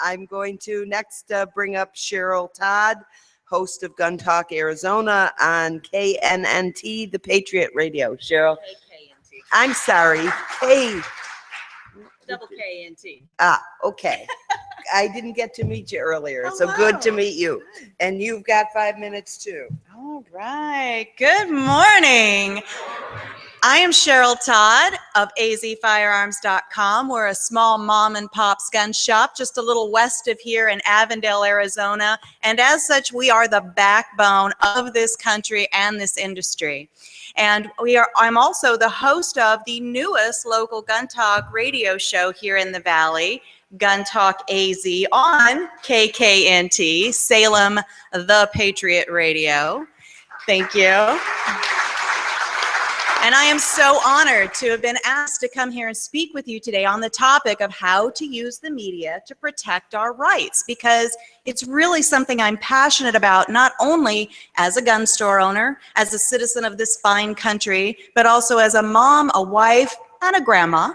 I'm going to next bring up Cheryl Todd, host of Gun Talk Arizona on KNNT, the Patriot Radio. Cheryl. KKNT. I'm sorry, Double KNT. Okay. I didn't get to meet you earlier, so Hello. good to meet you. And you've got 5 minutes too. All right. Good morning. I am Cheryl Todd of AZfirearms.com. We're a small mom and pop's gun shop just a little west of here in Avondale, Arizona. And as such, we are the backbone of this country and this industry. And I'm also the host of the newest local gun talk radio show here in the Valley, GunTalkAZ on KKNT, Salem, the Patriot Radio. Thank you. And I am so honored to have been asked to come here and speak with you today on the topic of how to use the media to protect our rights, because it's really something I'm passionate about, not only as a gun store owner, as a citizen of this fine country, but also as a mom, a wife, and a grandma.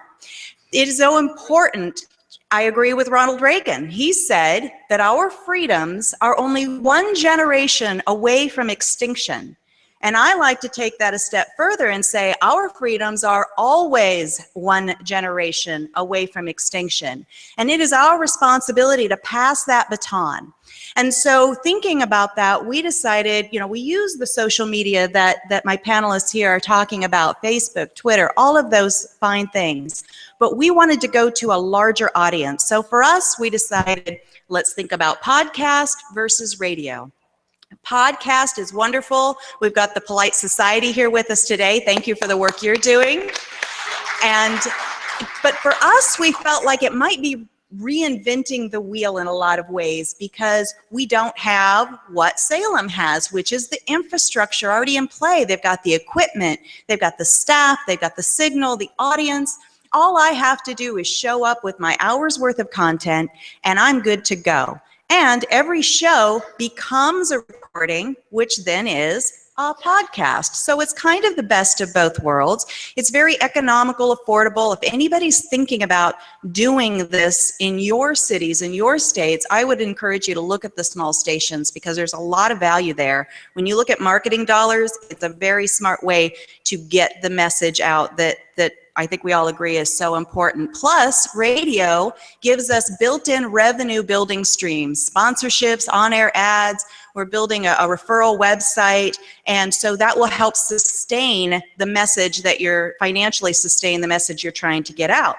It is so important. I agree with Ronald Reagan. He said that our freedoms are only one generation away from extinction. And I like to take that a step further and say our freedoms are always one generation away from extinction. And it is our responsibility to pass that baton. And so thinking about that, we decided, we use the social media that my panelists here are talking about, Facebook, Twitter, all of those fine things. But we wanted to go to a larger audience. So for us, we decided, let's think about podcast versus radio. Podcast is wonderful. We've got the Polite Society here with us today. Thank you for the work you're doing. But for us, we felt like it might be reinventing the wheel in a lot of ways, because we don't have what Salem has, which is the infrastructure already in play. They've got the equipment, they've got the staff, they've got the signal, the audience. All I have to do is show up with my hour's worth of content and I'm good to go. And every show becomes a recording, which then is a podcast. So it's kind of the best of both worlds. It's very economical, affordable. If anybody's thinking about doing this in your cities, in your states, I would encourage you to look at the small stations, because there's a lot of value there. When you look at marketing dollars, it's a very smart way to get the message out that I think we all agree is so important. Plus, radio gives us built-in revenue building streams, sponsorships, on-air ads. We're building a referral website, and so that will help sustain the message financially sustain the message you're trying to get out.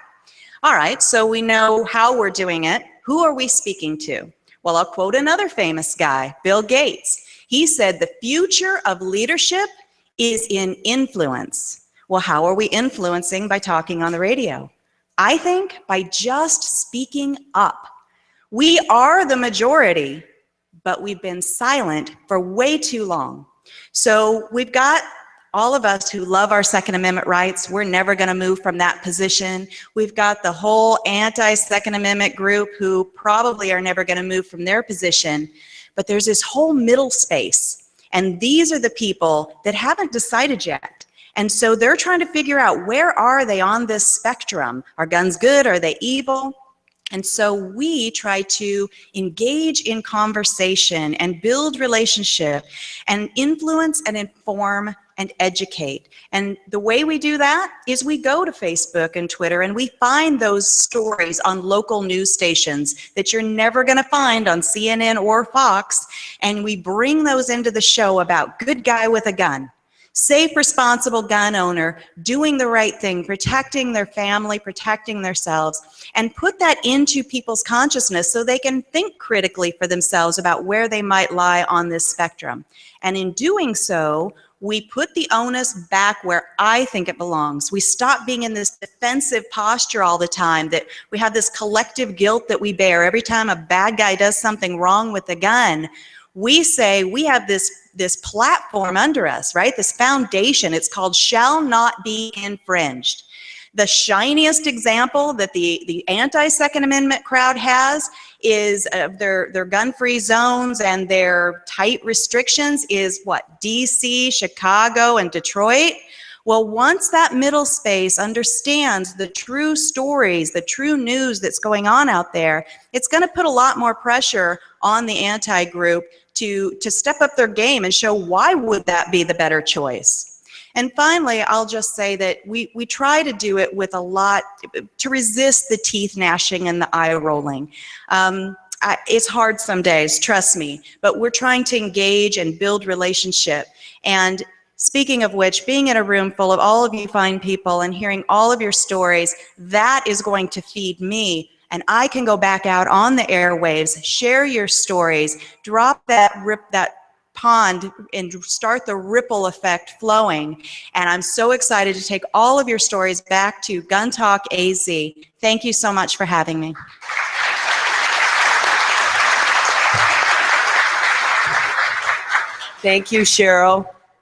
All right, so we know how we're doing it. Who are we speaking to? Well, I'll quote another famous guy, Bill Gates. He said, "The future of leadership is in influence." Well, how are we influencing? By talking on the radio. I think by just speaking up. We are the majority, but we've been silent for way too long. So we've got all of us who love our Second Amendment rights. We're never going to move from that position. We've got the whole anti-Second Amendment group who probably are never going to move from their position. But there's this whole middle space. And these are the people that haven't decided yet. And so they're trying to figure out, where are they on this spectrum? Are guns good? Are they evil? And so we try to engage in conversation and build relationship and influence and inform and educate. And the way we do that is we go to Facebook and Twitter and we find those stories on local news stations that you're never going to find on CNN or Fox, and we bring those into the show about good guy with a gun. Safe, responsible gun owner, doing the right thing, protecting their family, protecting themselves, and put that into people's consciousness so they can think critically for themselves about where they might lie on this spectrum. And in doing so, we put the onus back where I think it belongs. We stop being in this defensive posture all the time, that we have this collective guilt that we bear every time a bad guy does something wrong with a gun. We say we have this platform under us, right? This foundation. It's called shall not be infringed. The shiniest example that the anti-Second Amendment crowd has is their gun-free zones and their tight restrictions is what? DC, Chicago, and Detroit. Well, once that middle space understands the true stories, the true news that's going on out there, it's going to put a lot more pressure on the anti-group to step up their game and show why would that be the better choice. And finally, I'll just say that we try to do it with a lot, to resist the teeth gnashing and the eye rolling. It's hard some days, trust me, but we're trying to engage and build relationship. And speaking of which, being in a room full of all of you fine people and hearing all of your stories, that is going to feed me. And I can go back out on the airwaves, share your stories, drop that pond and start the ripple effect flowing. And I'm so excited to take all of your stories back to GunTalkAZ. Thank you so much for having me. Thank you, Cheryl.